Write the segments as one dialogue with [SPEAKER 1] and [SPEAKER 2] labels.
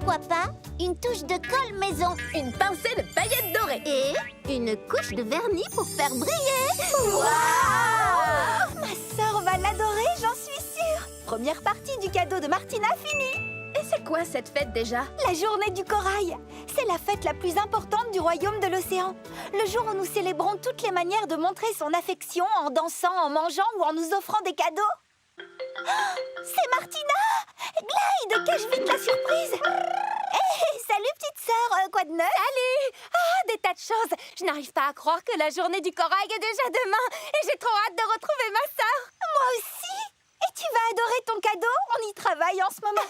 [SPEAKER 1] pourquoi pas une touche de colle maison.
[SPEAKER 2] Une pincée de paillettes dorées.
[SPEAKER 1] Et une couche de vernis pour faire briller.
[SPEAKER 3] Waouh! Ma sœur va l'adorer, j'en suis sûre. Première partie du cadeau de Martina finie.
[SPEAKER 2] Et c'est quoi cette fête déjà?
[SPEAKER 3] La journée du corail. C'est la fête la plus importante du royaume de l'océan. Le jour où nous célébrons toutes les manières de montrer son affection en dansant, en mangeant ou en nous offrant des cadeaux. Oh, c'est Martina! Glide, cache vite la surprise! Hé, salut petite sœur, quoi de neuf?
[SPEAKER 2] Salut! Ah, des tas de choses. Je n'arrive pas à croire que la journée du corail est déjà demain. Et j'ai trop hâte de retrouver ma sœur.
[SPEAKER 3] Moi aussi! Et tu vas adorer ton cadeau? On y travaille en ce moment.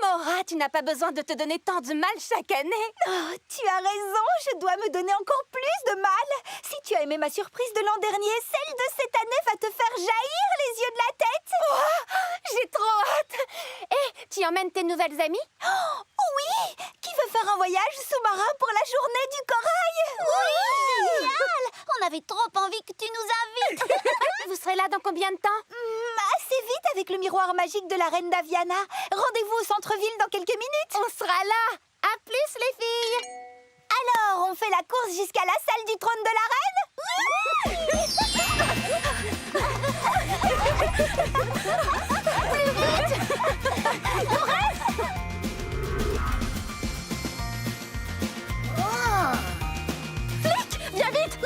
[SPEAKER 2] Maura, tu n'as pas besoin de te donner tant de mal chaque année.
[SPEAKER 3] Oh, tu as raison, je dois me donner encore plus de mal. Si tu as aimé ma surprise de l'an dernier, celle de cette année va te faire jaillir les yeux de la tête.
[SPEAKER 2] Oh, j'ai trop hâte. Et tu emmènes tes nouvelles amies?
[SPEAKER 3] Oh, oui! Qui veut faire un voyage sous-marin pour la journée du corail?
[SPEAKER 1] Oui, génial! On avait trop envie que tu nous invites.
[SPEAKER 2] Vous serez là dans combien de temps?
[SPEAKER 3] Assez vite avec le miroir magique de la reine Daviana. Rendez-vous au centre-ville dans quelques minutes.
[SPEAKER 2] On sera là. À plus les filles.
[SPEAKER 3] Alors, on fait la course jusqu'à la salle du trône de la reine?
[SPEAKER 2] Plus vite. Flic, viens vite.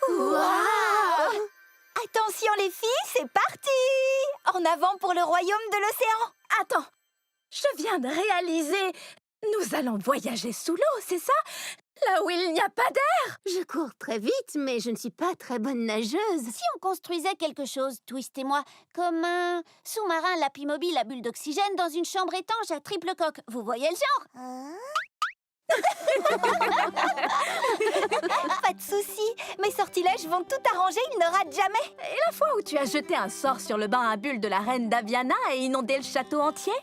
[SPEAKER 3] Waouh! Attention les filles, c'est parti! En avant pour le royaume de l'océan!
[SPEAKER 2] Attends, je viens de réaliser. Nous allons voyager sous l'eau, c'est ça? Là où il n'y a pas d'air.
[SPEAKER 1] Je cours très vite, mais je ne suis pas très bonne nageuse. Si on construisait quelque chose, Twist et moi, comme un sous-marin lapis-mobile à bulle d'oxygène dans une chambre étanche à triple coque, vous voyez le genre?
[SPEAKER 3] Pas de souci, mes sortilèges vont tout arranger, ils ne ratent jamais.
[SPEAKER 2] Et la fois où tu as jeté un sort sur le bain à bulles de la reine Daviana et inondé le château entier?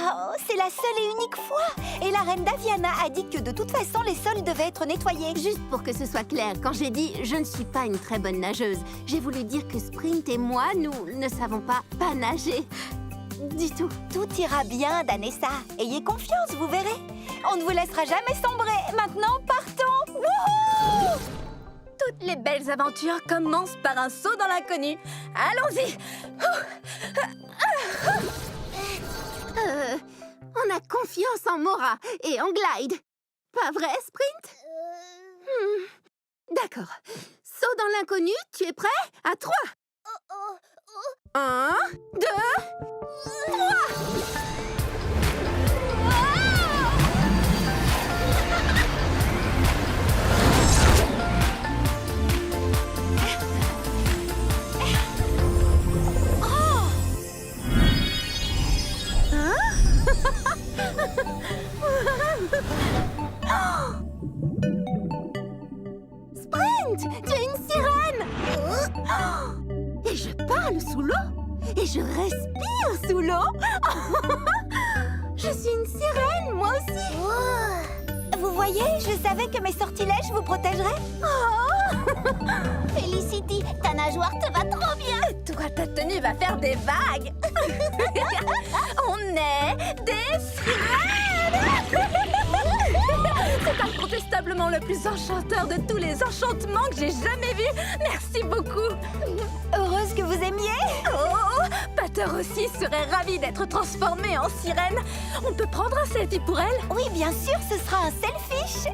[SPEAKER 3] Oh, c'est la seule et unique fois. Et la reine Daviana a dit que de toute façon, les sols devaient être nettoyés.
[SPEAKER 1] Juste pour que ce soit clair, quand j'ai dit « je ne suis pas une très bonne nageuse », j'ai voulu dire que Sprint et moi, nous ne savons pas nager. Du tout.
[SPEAKER 3] Tout ira bien, Danessa. Ayez confiance, vous verrez. On ne vous laissera jamais sombrer. Maintenant, partons. Wouhou!
[SPEAKER 2] Toutes les belles aventures commencent par un saut dans l'inconnu. Allons-y.
[SPEAKER 1] On a confiance en Maura et en Glide. Pas vrai, Sprint? D'accord. Saut dans l'inconnu, tu es prêt? À 3. 1, 2, 3. Sprint, tu es une sirène! Et je parle sous l'eau! Et je respire sous l'eau! Je suis une sirène, moi aussi!
[SPEAKER 3] Vous voyez, je savais que mes sortilèges vous protégeraient.
[SPEAKER 1] Felicity, ta nageoire te va trop bien!
[SPEAKER 2] Toi, ta tenue va faire des vagues. On est des sirènes. C'est incontestablement le plus enchanteur de tous les enchantements que j'ai jamais vu. Merci beaucoup.
[SPEAKER 3] Heureuse que vous aimiez.
[SPEAKER 2] Oh, Pater aussi serait ravi d'être transformée en sirène. On peut prendre un selfie pour elle?
[SPEAKER 3] Oui, bien sûr, ce sera un selfish.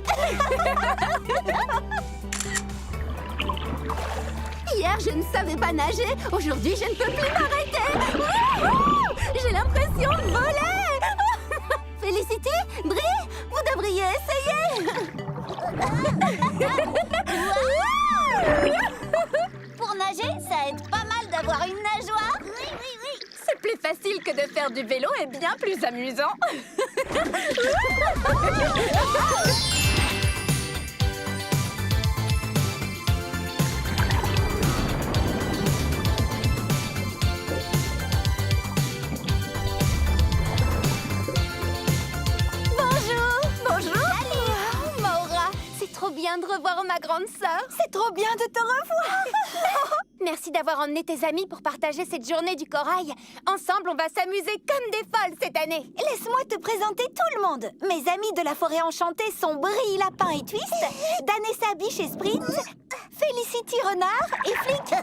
[SPEAKER 1] Hier, je ne savais pas nager. Aujourd'hui, je ne peux plus m'arrêter. Wouhou! J'ai l'impression de voler. Félicité, Brie, vous devriez essayer. Pour nager, ça aide pas mal d'avoir une nageoire. Oui, oui, oui.
[SPEAKER 2] C'est plus facile que de faire du vélo et bien plus amusant.
[SPEAKER 1] Bien de revoir ma grande sœur.
[SPEAKER 3] C'est trop bien de te revoir.
[SPEAKER 2] Merci d'avoir emmené tes amis pour partager cette journée du corail. Ensemble, on va s'amuser comme des folles cette année.
[SPEAKER 3] Laisse-moi te présenter tout le monde. Mes amis de la forêt enchantée sont Brie, Lapin et Twist, Danessa, Biche et Sprint, Felicity, Renard et Flick.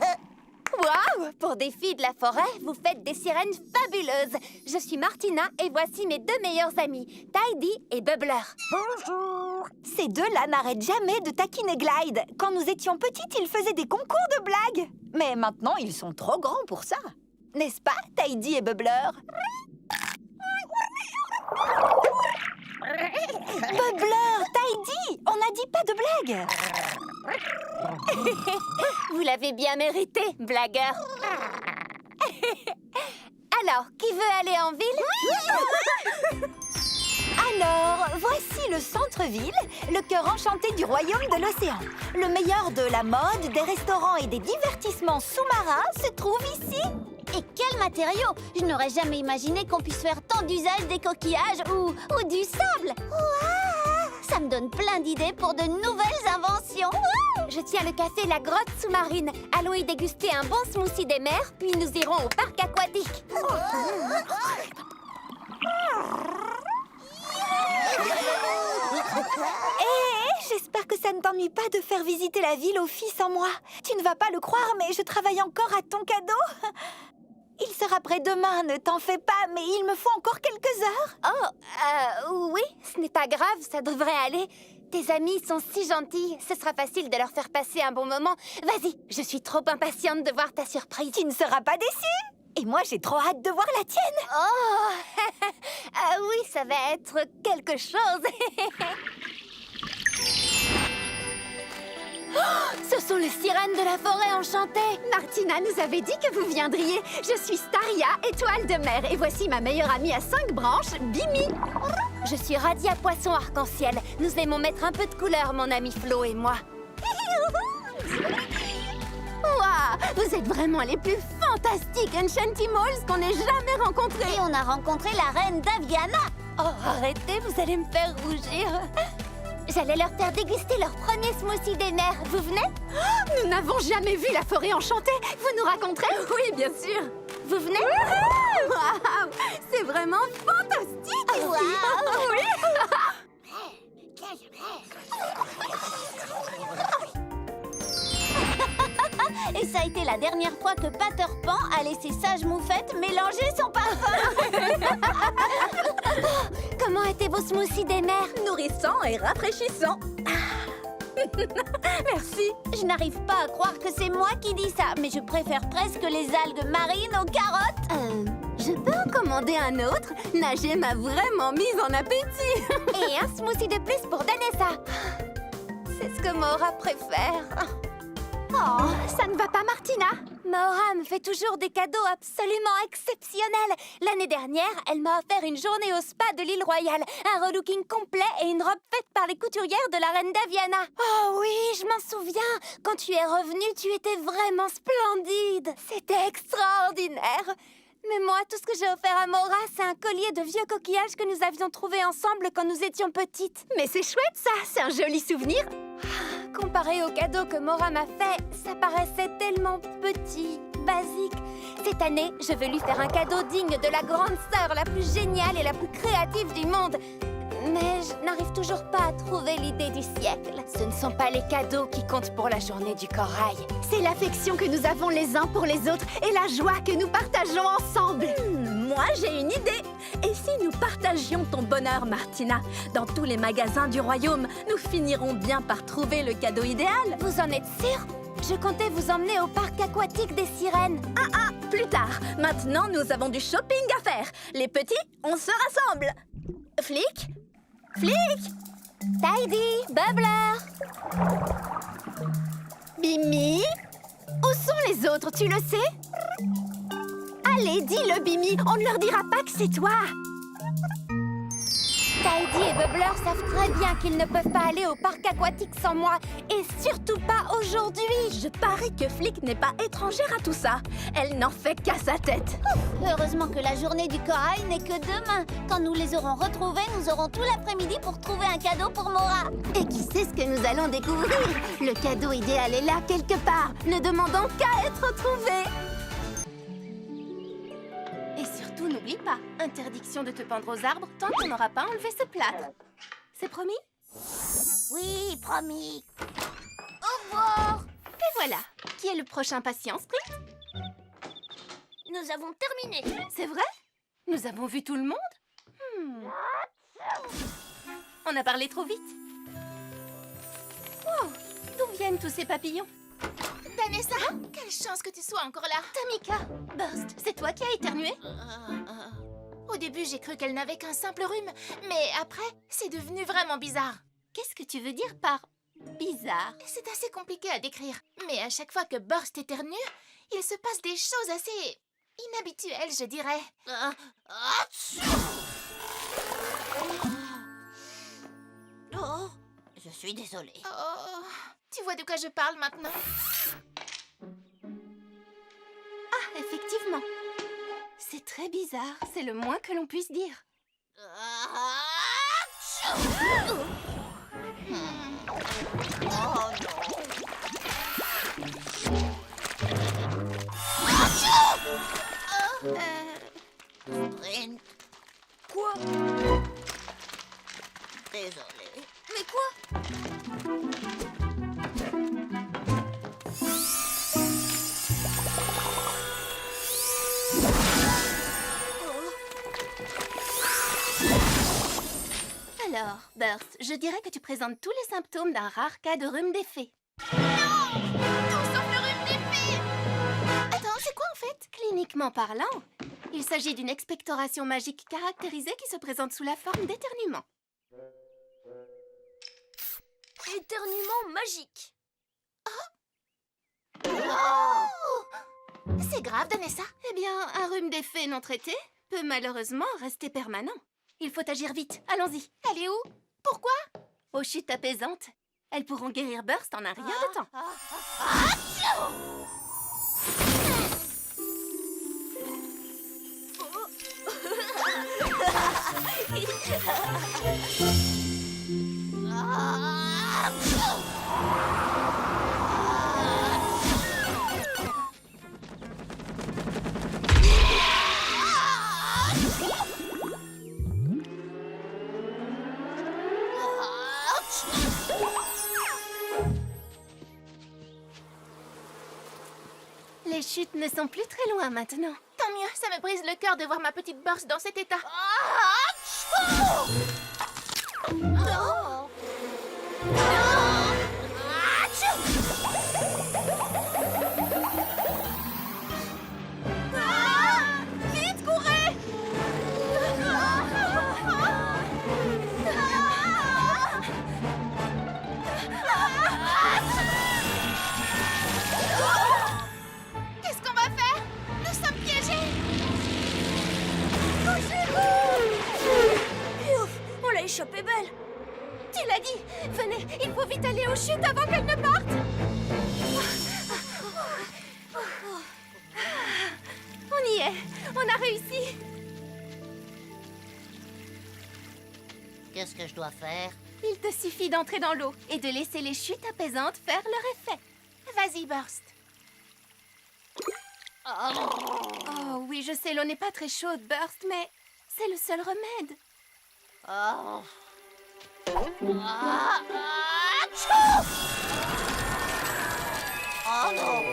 [SPEAKER 2] Waouh! Pour des filles de la forêt, vous faites des sirènes fabuleuses. Je suis Martina et voici mes deux meilleures amies, Tidy et Bubbler.
[SPEAKER 3] Bonjour. Ces deux-là n'arrêtent jamais de taquiner Glide. Quand nous étions petites, ils faisaient des concours de blagues. Mais maintenant, ils sont trop grands pour ça. N'est-ce pas, Tidy et Bubbler? Bubbler, Tidy, on n'a dit pas de blague.
[SPEAKER 2] Vous l'avez bien mérité, blagueur. Alors, qui veut aller en ville?
[SPEAKER 3] Alors, voici le centre-ville, le cœur enchanté du royaume de l'océan. Le meilleur de la mode, des restaurants et des divertissements sous-marins se trouve ici.
[SPEAKER 4] Et quels matériaux! Je n'aurais jamais imaginé qu'on puisse faire tant d'usage des coquillages ou du sable! Ouah! Ça me donne plein d'idées pour de nouvelles inventions!
[SPEAKER 2] Je tiens le café La Grotte Sous-Marine. Allons y déguster un bon smoothie des mers, puis nous irons au parc aquatique.
[SPEAKER 3] J'espère que ça ne t'ennuie pas de faire visiter la ville aux filles sans moi. Tu ne vas pas le croire, mais je travaille encore à ton cadeau. Il sera prêt demain, ne t'en fais pas, mais il me faut encore quelques heures.
[SPEAKER 2] Oh, oui, ce n'est pas grave, ça devrait aller. Tes amis sont si gentils, ce sera facile de leur faire passer un bon moment. Vas-y, je suis trop impatiente de voir ta surprise.
[SPEAKER 3] Tu ne seras pas déçue. Et moi, j'ai trop hâte de voir la tienne.
[SPEAKER 2] Oh, ah oui, ça va être quelque chose. Oh, ce sont les sirènes de la forêt enchantée.
[SPEAKER 5] Martina nous avait dit que vous viendriez. Je suis Staria, étoile de mer, et voici ma meilleure amie à 5 branches, Bimi.
[SPEAKER 2] Je suis Radia, poisson arc-en-ciel. Nous aimons mettre un peu de couleur, mon ami Flo et moi.
[SPEAKER 5] Waouh, vous êtes vraiment les plus fantastiques Enchantimals qu'on ait jamais rencontrés.
[SPEAKER 4] Et on a rencontré la reine Daviana!
[SPEAKER 2] Oh, arrêtez, vous allez me faire rougir. J'allais leur faire déguster leur premier smoothie des mers. Vous venez?
[SPEAKER 5] Nous n'avons jamais vu la forêt enchantée. Vous nous raconterez? Oui, bien sûr.
[SPEAKER 2] Vous venez?
[SPEAKER 5] Waouh, c'est vraiment fantastique ici. Oui.
[SPEAKER 4] Et ça a été la dernière fois que Peter Pan a laissé Sage Moufette mélanger son parfum.
[SPEAKER 2] Comment étaient vos smoothies des mers?
[SPEAKER 5] Nourrissant et rafraîchissant. Merci.
[SPEAKER 4] Je n'arrive pas à croire que c'est moi qui dis ça, mais je préfère presque les algues marines aux carottes.
[SPEAKER 5] Je peux en commander un autre? Nager m'a vraiment mise en appétit.
[SPEAKER 2] Et un smoothie de plus pour Danessa. C'est ce que Maura préfère.
[SPEAKER 5] Oh, ça ne va pas, Martina?
[SPEAKER 2] Maura me fait toujours des cadeaux absolument exceptionnels. L'année dernière, elle m'a offert une journée au spa de l'île Royale, un relooking complet et une robe faite par les couturières de la reine Daviana. Oh oui, je m'en souviens. Quand tu es revenue, tu étais vraiment splendide. C'était extraordinaire. Mais moi, tout ce que j'ai offert à Maura, c'est un collier de vieux coquillages que nous avions trouvé ensemble quand nous étions petites.
[SPEAKER 5] Mais c'est chouette, ça. C'est un joli souvenir.
[SPEAKER 2] Comparé au cadeau que Maura m'a fait, ça paraissait tellement petit, basique. Cette année, je veux lui faire un cadeau digne de la grande sœur la plus géniale et la plus créative du monde. Mais je n'arrive toujours pas à trouver l'idée du siècle. Ce ne sont pas les cadeaux qui comptent pour la journée du corail.
[SPEAKER 5] C'est l'affection que nous avons les uns pour les autres et la joie que nous partageons ensemble. Moi, j'ai une idée. Et si nous partagions ton bonheur, Martina? Dans tous les magasins du royaume, nous finirons bien par trouver le cadeau idéal.
[SPEAKER 2] Vous en êtes sûre? Je comptais vous emmener au parc aquatique des sirènes.
[SPEAKER 5] Plus tard. Maintenant, nous avons du shopping à faire. Les petits, on se rassemble. Flic? Flic?
[SPEAKER 2] Tidy, Bubbler.
[SPEAKER 5] Bimi? Où sont les autres, tu le sais? Allez, dis-le, Bimi. On ne leur dira pas que c'est toi.
[SPEAKER 2] Tidy et Bubbler savent très bien qu'ils ne peuvent pas aller au parc aquatique sans moi.
[SPEAKER 5] Et surtout pas aujourd'hui. Je parie que Flic n'est pas étrangère à tout ça. Elle n'en fait qu'à sa tête.
[SPEAKER 4] Heureusement que la journée du corail n'est que demain. Quand nous les aurons retrouvés, nous aurons tout l'après-midi pour trouver un cadeau pour Mora.
[SPEAKER 5] Et qui sait ce que nous allons découvrir? Le cadeau idéal est là quelque part. Ne demandons qu'à être trouvé.
[SPEAKER 2] Et surtout, n'oublie pas, interdiction de te pendre aux arbres tant qu'on n'aura pas enlevé ce plâtre. C'est promis?
[SPEAKER 4] Oui, promis. Au revoir.
[SPEAKER 2] Et voilà. Qui est le prochain patient, Sprint?
[SPEAKER 4] Nous avons terminé.
[SPEAKER 2] C'est vrai? Nous avons vu tout le monde? On a parlé trop vite. Wow, d'où viennent tous ces papillons?
[SPEAKER 6] Vanessa, quelle chance que tu sois encore là.
[SPEAKER 2] Tamika, Burst, c'est toi qui as éternué?
[SPEAKER 6] Au début, j'ai cru qu'elle n'avait qu'un simple rhume, mais après, c'est devenu vraiment bizarre.
[SPEAKER 2] Qu'est-ce que tu veux dire par bizarre?
[SPEAKER 6] C'est assez compliqué à décrire, mais à chaque fois que Burst éternue, il se passe des choses assez inhabituelles, je dirais.
[SPEAKER 4] Oh, je suis désolée.
[SPEAKER 6] Oh, tu vois de quoi je parle maintenant?
[SPEAKER 2] Ah, effectivement. C'est très bizarre, c'est le moins que l'on puisse dire.
[SPEAKER 4] Sprint.
[SPEAKER 2] Quoi?
[SPEAKER 4] Désolée.
[SPEAKER 2] Mais quoi? Alors, Burst, je dirais que tu présentes tous les symptômes d'un rare cas de rhume des fées.
[SPEAKER 6] Attends, c'est quoi en fait?
[SPEAKER 2] Cliniquement parlant, il s'agit d'une expectoration magique caractérisée qui se présente sous la forme d'éternuement.
[SPEAKER 4] Éternuement magique.
[SPEAKER 6] C'est grave, Vanessa.
[SPEAKER 2] Eh bien, un rhume des fées non traité peut malheureusement rester permanent. Il faut agir vite, allons-y.
[SPEAKER 6] Elle est où? Pourquoi?
[SPEAKER 2] Aux chutes apaisantes, elles pourront guérir Burst en un rien de temps. Les chutes ne sont plus très loin maintenant.
[SPEAKER 6] Tant mieux, ça me brise le cœur de voir ma petite Burst dans cet état.
[SPEAKER 2] Vite, courez!
[SPEAKER 6] Qu'est-ce qu'on va faire? Nous sommes piégés.
[SPEAKER 2] On l'a échappé belle. Tu l'as dit. Venez, il faut vite aller aux chutes avant qu'elle ne parte. On y est. On a réussi.
[SPEAKER 4] Qu'est-ce que je dois faire?
[SPEAKER 2] Il te suffit d'entrer dans l'eau et de laisser les chutes apaisantes faire leur effet.
[SPEAKER 6] Vas-y, Burst.
[SPEAKER 2] Oh oui, je sais, l'eau n'est pas très chaude, Burst, mais c'est le seul remède.
[SPEAKER 4] Oh. Oh non.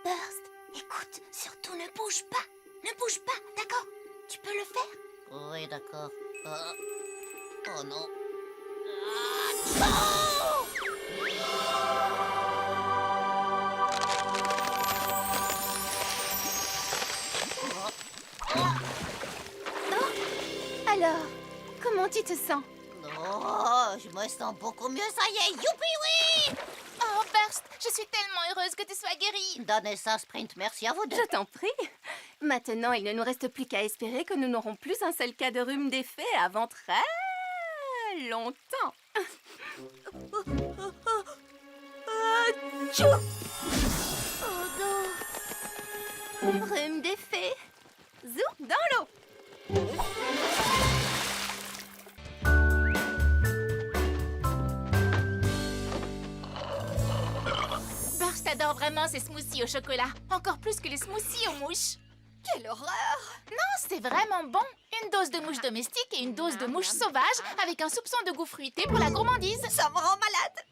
[SPEAKER 2] Burst, écoute, surtout ne bouge pas. Ne bouge pas, d'accord? Tu peux le faire?
[SPEAKER 4] Oui, d'accord. Oh non.
[SPEAKER 2] Alors, comment tu te sens?
[SPEAKER 4] Oh, je me sens beaucoup mieux, ça y est, youpi, oui!
[SPEAKER 6] Oh, Burst, je suis tellement heureuse que tu sois guérie.
[SPEAKER 4] Donnez ça, Sprint, merci à vous deux.
[SPEAKER 2] Je t'en prie.
[SPEAKER 5] Maintenant, il ne nous reste plus qu'à espérer que nous n'aurons plus un seul cas de rhume des fées avant très longtemps. Rhume des fées. Zou dans l'eau.
[SPEAKER 6] Burst adore vraiment ces smoothies au chocolat. Encore plus que les smoothies aux mouches.
[SPEAKER 3] Quelle horreur!
[SPEAKER 6] Non, c'est vraiment bon. Une dose de mouches domestiques et une dose de mouches sauvages avec un soupçon de goût fruité pour la gourmandise.
[SPEAKER 3] Ça me rend malade!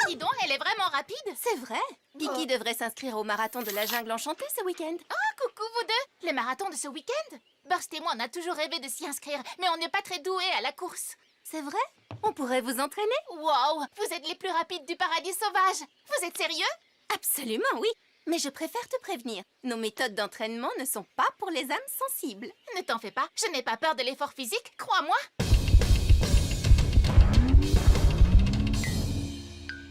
[SPEAKER 6] Dis donc, elle est vraiment rapide.
[SPEAKER 5] C'est vrai. Vicky devrait s'inscrire au marathon de la jungle enchantée ce week-end.
[SPEAKER 6] Oh, coucou vous deux. Le marathon de ce week-end. Burst et moi, on a toujours rêvé de s'y inscrire, mais on n'est pas très doués à la course.
[SPEAKER 5] C'est vrai? On pourrait vous entraîner?
[SPEAKER 6] Wow, vous êtes les plus rapides du paradis sauvage. Vous êtes sérieux?
[SPEAKER 5] Absolument, oui. Mais je préfère te prévenir. Nos méthodes d'entraînement ne sont pas pour les âmes sensibles.
[SPEAKER 6] Ne t'en fais pas, je n'ai pas peur de l'effort physique, crois-moi.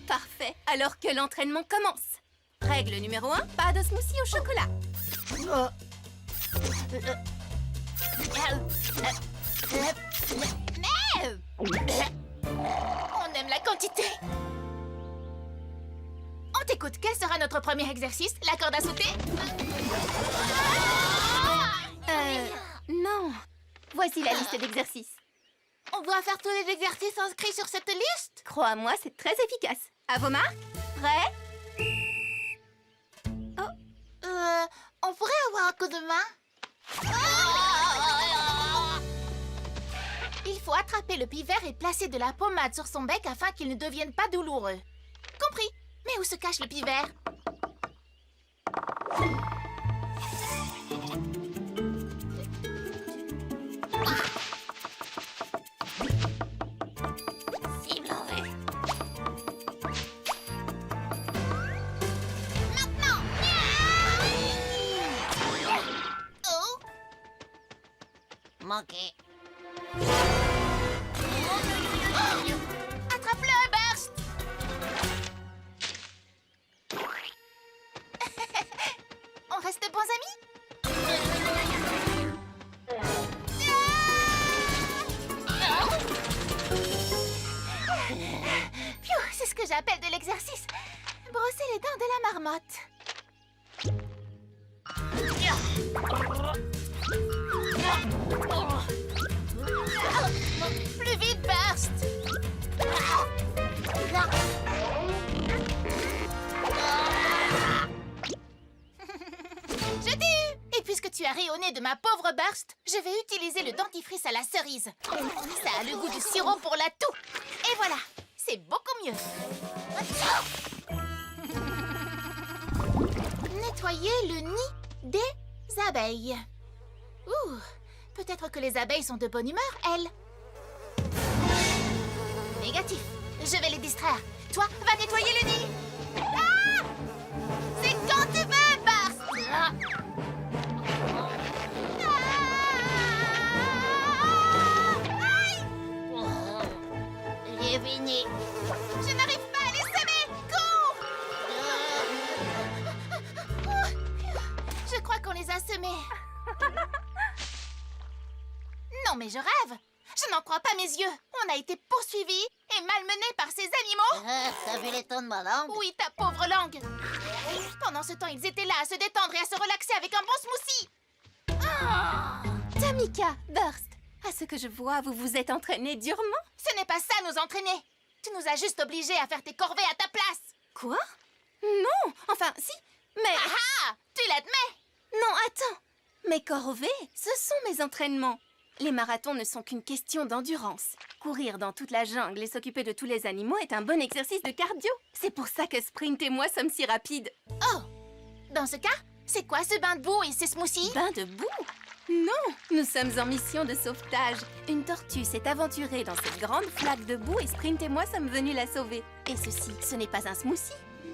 [SPEAKER 5] Parfait. Alors que l'entraînement commence. Règle numéro 1, pas de smoothie au chocolat.
[SPEAKER 6] On aime la quantité. On t'écoute, quel sera notre premier exercice? La corde à sauter?
[SPEAKER 5] Non. Voici la liste d'exercices.
[SPEAKER 6] On doit faire tous les exercices inscrits sur cette liste?
[SPEAKER 5] Crois-moi, c'est très efficace. À vos marques? Prêts?
[SPEAKER 6] On pourrait avoir un coup de main? Il faut attraper le pivert et placer de la pommade sur son bec afin qu'il ne devienne pas douloureux. Compris? Mais où se cache le pivert? Cible en V. Maintenant! Oh! Manqué. Attrape-le, Burst! On reste bons amis? Pfiou, c'est ce que j'appelle de l'exercice. Brosser les dents de la marmotte. Plus vite, Burst! Je t'ai eu! Et puisque tu as ri au nez de ma pauvre Burst, je vais utiliser le dentifrice à la cerise. Ça a le goût du sirop pour la toux. Et voilà, c'est beaucoup mieux. Nettoyer le nid des abeilles. Ouh, peut-être que les abeilles sont de bonne humeur, elles. Négatif. Je vais les distraire. Toi, va nettoyer le nid. Ah! C'est quand tu veux, Burst. Ah! Aïe! J'ai fini. Je n'arrive pas à les semer. Cours! Je crois qu'on les a semés. Non, mais je rêve. Je n'en crois pas mes yeux. On a été poursuivis et malmenés par ces animaux.
[SPEAKER 4] T'as vu les tons de ma langue?
[SPEAKER 6] Oui, ta pauvre langue. Pendant ce temps, ils étaient là à se détendre et à se relaxer avec un bon smoothie.
[SPEAKER 5] Tamika, Burst, à ce que je vois, vous vous êtes entraînés durement.
[SPEAKER 6] Ce n'est pas ça, nous entraîner. Tu nous as juste obligés à faire tes corvées à ta place.
[SPEAKER 5] Quoi? Non, enfin, si, mais...
[SPEAKER 6] Ah! Tu l'admets?
[SPEAKER 5] Non, attends. Mes corvées, ce sont mes entraînements. Les marathons ne sont qu'une question d'endurance. Courir dans toute la jungle et s'occuper de tous les animaux est un bon exercice de cardio. C'est pour ça que Sprint et moi sommes si rapides.
[SPEAKER 6] Oh! Dans ce cas, c'est quoi ce bain de boue et ces smoothies?
[SPEAKER 5] Bain de boue? Non, nous sommes en mission de sauvetage. Une tortue s'est aventurée dans cette grande flaque de boue et Sprint et moi sommes venus la sauver. Et ceci, ce n'est pas un smoothie,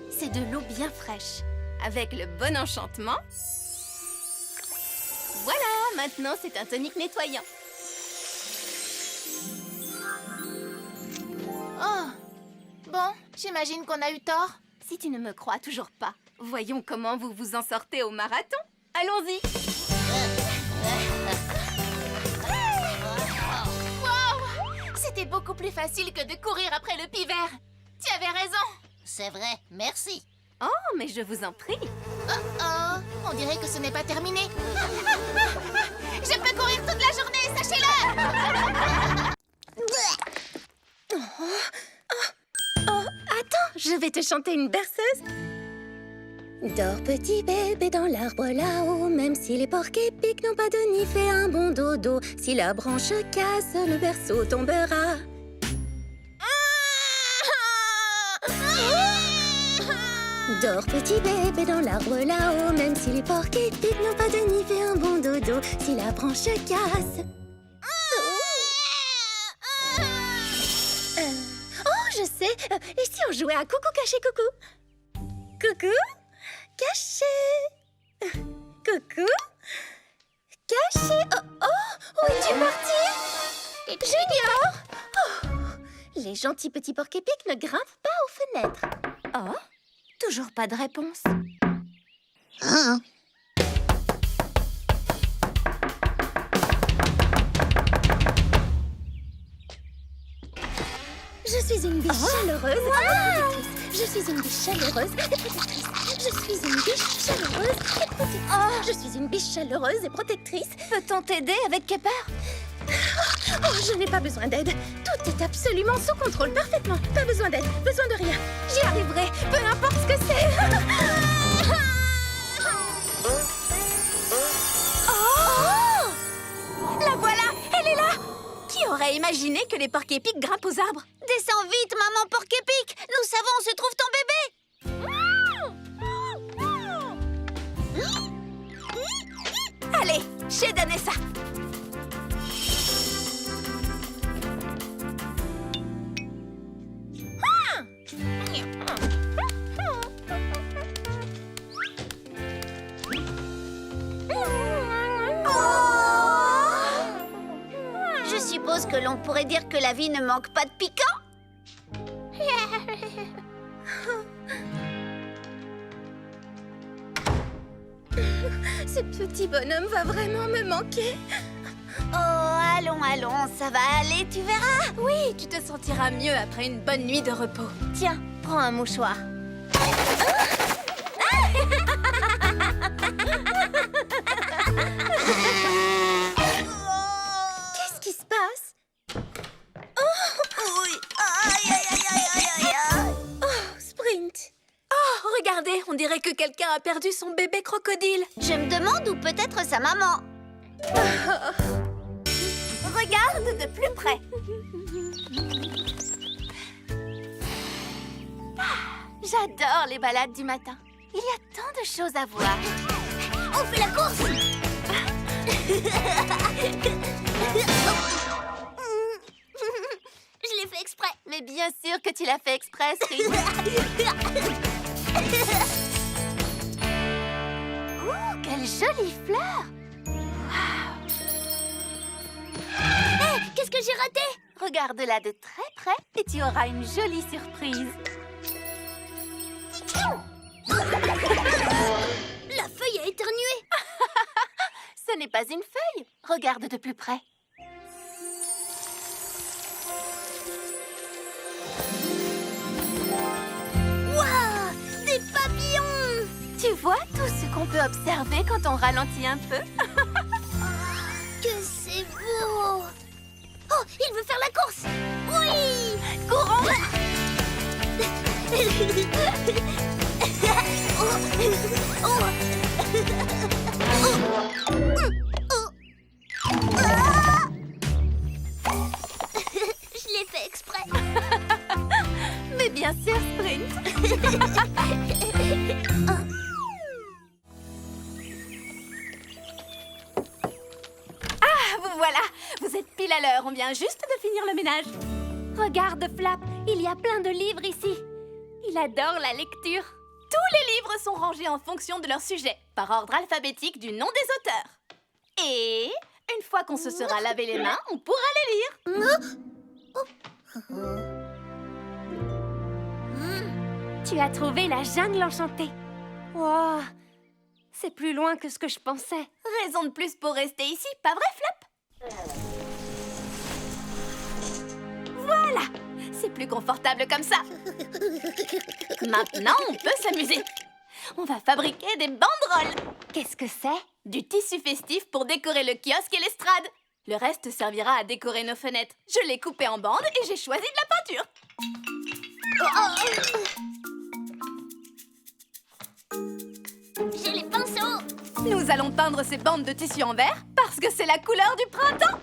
[SPEAKER 5] c'est de l'eau bien fraîche. Avec le bon enchantement... Voilà, maintenant c'est un tonique nettoyant.
[SPEAKER 6] Oh! Bon, j'imagine qu'on a eu tort.
[SPEAKER 5] Si tu ne me crois toujours pas, voyons comment vous vous en sortez au marathon. Allons-y.
[SPEAKER 6] Wow! C'était beaucoup plus facile que de courir après le pivert. Tu avais raison.
[SPEAKER 4] C'est vrai, merci.
[SPEAKER 5] Oh, mais je vous en prie.
[SPEAKER 6] Oh, on dirait que ce n'est pas terminé. Je peux courir toute la journée, sachez-le.
[SPEAKER 5] Oh, attends, je vais te chanter une berceuse. Dors petit bébé dans l'arbre là-haut, même si les porcs épics n'ont pas de nid, fais un bon dodo. Si la branche casse, le berceau tombera. Dors petit bébé dans l'arbre là-haut, même si les porcs épics n'ont pas de nid, fais un bon dodo. Si la branche casse. Oh, je sais. Et si on jouait à coucou caché coucou? Coucou caché. Coucou caché. Oh, où es-tu parti? Junior. Oh, les gentils petits porcs épics ne grimpent pas aux fenêtres. Oh, toujours pas de réponse.
[SPEAKER 4] Hein?
[SPEAKER 5] Je suis une biche chaleureuse et protectrice. Je suis une biche chaleureuse et protectrice. Je suis une biche chaleureuse et protectrice. Je suis une biche chaleureuse et protectrice.
[SPEAKER 3] Peut-on t'aider avec Kepper?
[SPEAKER 5] Oh, je n'ai pas besoin d'aide. Tout est absolument sous contrôle, parfaitement. Pas besoin d'aide, besoin de rien. J'y arriverai, peu importe ce que c'est. Oh! La voilà, elle est là. Qui aurait imaginé que les porcs épics grimpent aux arbres?
[SPEAKER 4] Descends vite, maman porc épic. Nous savons où se trouve ton bébé.
[SPEAKER 5] Allez, chez Danessa.
[SPEAKER 4] Je suppose que l'on pourrait dire que la vie ne manque pas de piquant.
[SPEAKER 5] Ce petit bonhomme va vraiment me manquer.
[SPEAKER 4] Oh, allons, allons, ça va aller, tu verras.
[SPEAKER 5] Oui, tu te sentiras mieux après une bonne nuit de repos.
[SPEAKER 4] Tiens, prends un mouchoir.
[SPEAKER 5] Qu'est-ce qui se passe?
[SPEAKER 4] Oui, aïe, aïe, aïe, aïe, aïe, aïe, aïe.
[SPEAKER 5] Oh, Sprint. Oh, regardez, on dirait que quelqu'un a perdu son bébé crocodile.
[SPEAKER 4] Je me demande où peut être sa maman.
[SPEAKER 3] Regarde de plus près. J'adore les balades du matin. Il y a tant de choses à voir.
[SPEAKER 4] On fait la course. Je l'ai fait exprès.
[SPEAKER 3] Mais bien sûr que tu l'as fait exprès, Sprint. Oh, quelle jolie fleur!
[SPEAKER 4] Qu'est-ce que j'ai raté?
[SPEAKER 3] Regarde-la de très près et tu auras une jolie surprise.
[SPEAKER 4] La feuille a éternué.
[SPEAKER 3] Ce n'est pas une feuille. Regarde de plus près.
[SPEAKER 4] Waouh, des papillons.
[SPEAKER 3] Tu vois tout ce qu'on peut observer quand on ralentit un peu?
[SPEAKER 4] Que c'est beau. Oh, il veut faire la course. Oui.
[SPEAKER 3] Courons!
[SPEAKER 4] Je l'ai fait exprès.
[SPEAKER 3] Mais bien sûr, Sprint.
[SPEAKER 5] Vous voilà, vous êtes pile à l'heure, on vient juste de finir le ménage.
[SPEAKER 2] Regarde, Flap, il y a plein de livres ici. Il adore la lecture.
[SPEAKER 5] Tous les livres sont rangés en fonction de leur sujet, par ordre alphabétique du nom des auteurs. Et une fois qu'on se sera lavé les mains, on pourra les lire.
[SPEAKER 2] Tu as trouvé la jungle enchantée.
[SPEAKER 3] Wow,
[SPEAKER 5] c'est plus loin que ce que je pensais.
[SPEAKER 2] Raison de plus pour rester ici, pas vrai, Flap? Voilà! C'est plus confortable comme ça. Maintenant, on peut s'amuser. On va fabriquer des banderoles.
[SPEAKER 5] Qu'est-ce que c'est?
[SPEAKER 2] Du tissu festif pour décorer le kiosque et l'estrade. Le reste servira à décorer nos fenêtres. Je l'ai coupé en bandes et j'ai choisi de la peinture.
[SPEAKER 4] J'ai les pinceaux.
[SPEAKER 2] Nous allons peindre ces bandes de tissu en vert parce que c'est la couleur du printemps.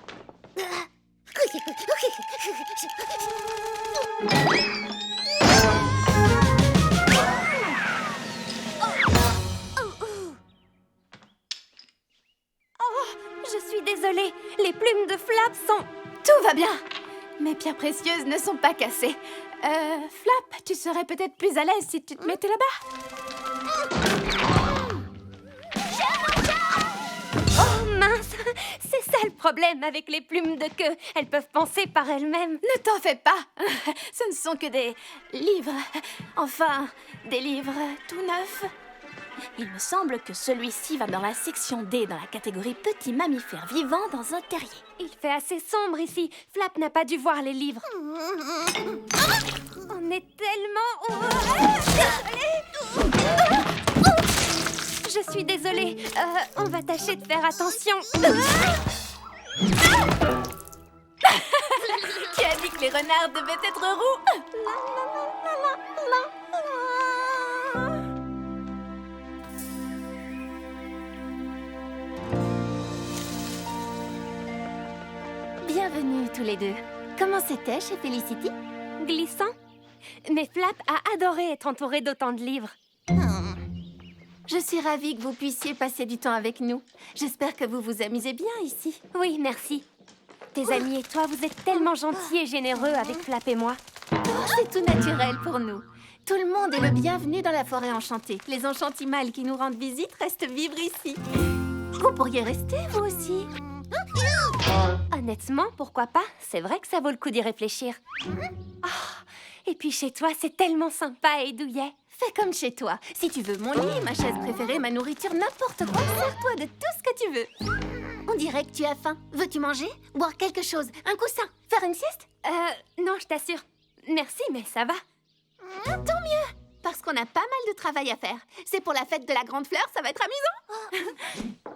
[SPEAKER 5] Je suis désolée, les plumes de Flap sont...
[SPEAKER 2] Tout va bien. Mes pierres précieuses ne sont pas cassées. Flap, tu serais peut-être plus à l'aise si tu te mettais là-bas.
[SPEAKER 5] Oh mince, c'est ça le problème avec les plumes de queue. Elles peuvent penser par elles-mêmes.
[SPEAKER 2] Ne t'en fais pas. Ce ne sont que des livres. Enfin, des livres tout neufs. Il me semble que celui-ci va dans la section D, dans la catégorie petits mammifères vivants dans un terrier.
[SPEAKER 5] Il fait assez sombre ici. Flap n'a pas dû voir les livres. On est tellement... Je suis désolée. On va tâcher de faire attention.
[SPEAKER 2] Qui a dit que les renards devaient être roux? Bienvenue tous les deux. Comment c'était chez Felicity?
[SPEAKER 5] Glissant. Mais Flap a adoré être entouré d'autant de livres.
[SPEAKER 2] Je suis ravie que vous puissiez passer du temps avec nous. J'espère que vous vous amusez bien ici.
[SPEAKER 5] Oui, merci. Tes amis et toi, vous êtes tellement gentils et généreux avec Flap et moi.
[SPEAKER 2] C'est tout naturel pour nous. Tout le monde est le bienvenu dans la forêt enchantée. Les enchantimals qui nous rendent visite restent vivre ici. Vous pourriez rester, vous aussi.
[SPEAKER 5] Honnêtement, pourquoi pas? C'est vrai que ça vaut le coup d'y réfléchir. Ah, et puis chez toi, c'est tellement sympa et douillet.
[SPEAKER 2] Fais comme chez toi. Si tu veux mon lit, ma chaise préférée, ma nourriture, n'importe quoi, sers-toi de tout ce que tu veux.
[SPEAKER 4] On dirait que tu as faim. Veux-tu manger? Boire quelque chose? Un coussin? Faire une sieste?
[SPEAKER 5] Non, je t'assure. Merci, mais ça va.
[SPEAKER 2] Tant mieux, parce qu'on a pas mal de travail à faire. C'est pour la fête de la grande fleur, ça va être amusant.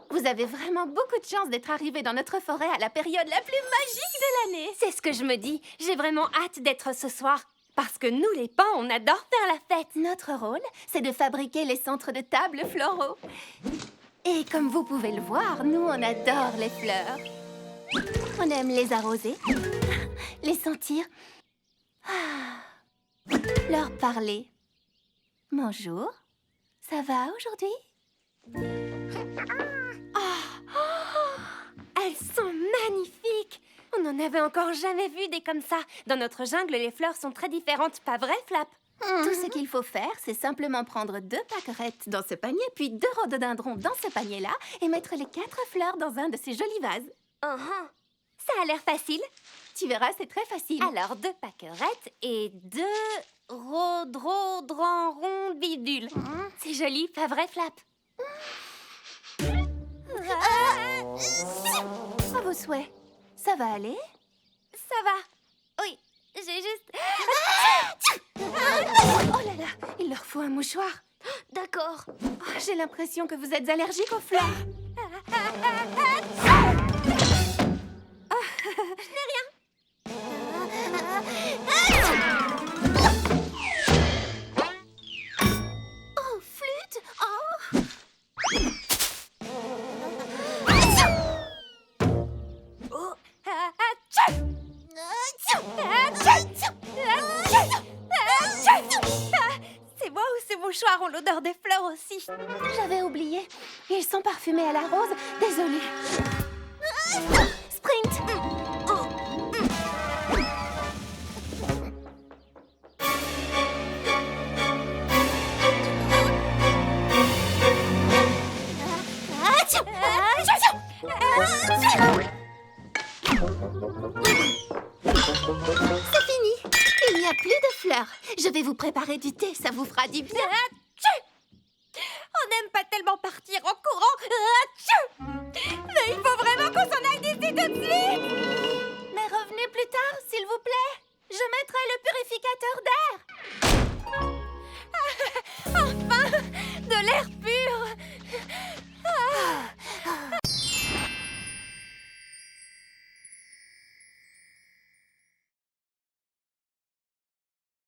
[SPEAKER 2] Vous avez vraiment beaucoup de chance d'être arrivés dans notre forêt à la période la plus magique de l'année.
[SPEAKER 5] C'est ce que je me dis. J'ai vraiment hâte d'être ce soir. Parce que nous, les pans, on adore faire la fête.
[SPEAKER 2] Notre rôle, c'est de fabriquer les centres de table floraux. Et comme vous pouvez le voir, nous, on adore les fleurs. On aime les arroser, les sentir, leur parler. Bonjour, ça va aujourd'hui?
[SPEAKER 5] Elles sont magnifiques. On n'en avait encore jamais vu des comme ça. Dans notre jungle, les fleurs sont très différentes, pas vrai, Flap?
[SPEAKER 2] Tout ce qu'il faut faire, c'est simplement prendre 2 pâquerettes dans ce panier, puis 2 rhododendrons dans ce panier-là, et mettre les 4 fleurs dans un de ces jolis vases.
[SPEAKER 5] Ça a l'air facile.
[SPEAKER 2] Tu verras, c'est très facile.
[SPEAKER 5] Alors, 2 pâquerettes et 2 rhododendrons bidules. C'est joli, pas vrai, Flap?
[SPEAKER 2] À vos souhaits. Ça va aller?
[SPEAKER 5] Ça va. Oui, j'ai juste...
[SPEAKER 2] Oh là là, il leur faut un mouchoir.
[SPEAKER 5] D'accord.
[SPEAKER 2] Oh, j'ai l'impression que vous êtes allergique aux fleurs. Oh, flûte! Oh!
[SPEAKER 5] C'est moi ou ces mouchoirs ont l'odeur des fleurs aussi?
[SPEAKER 2] J'avais oublié. Ils sont parfumés à la rose. Désolée. Sprint! C'est fini. Il n'y a plus de fleurs. Je vais vous préparer du thé. Ça vous fera du bien.
[SPEAKER 5] On n'aime pas tellement vraiment partir en courant. Atchou! Mais il faut vraiment qu'on s'en aille d'ici tout de suite.
[SPEAKER 6] Mais revenez plus tard, s'il vous plaît. Je mettrai le purificateur d'air.
[SPEAKER 5] Enfin, de l'air pur. Ah.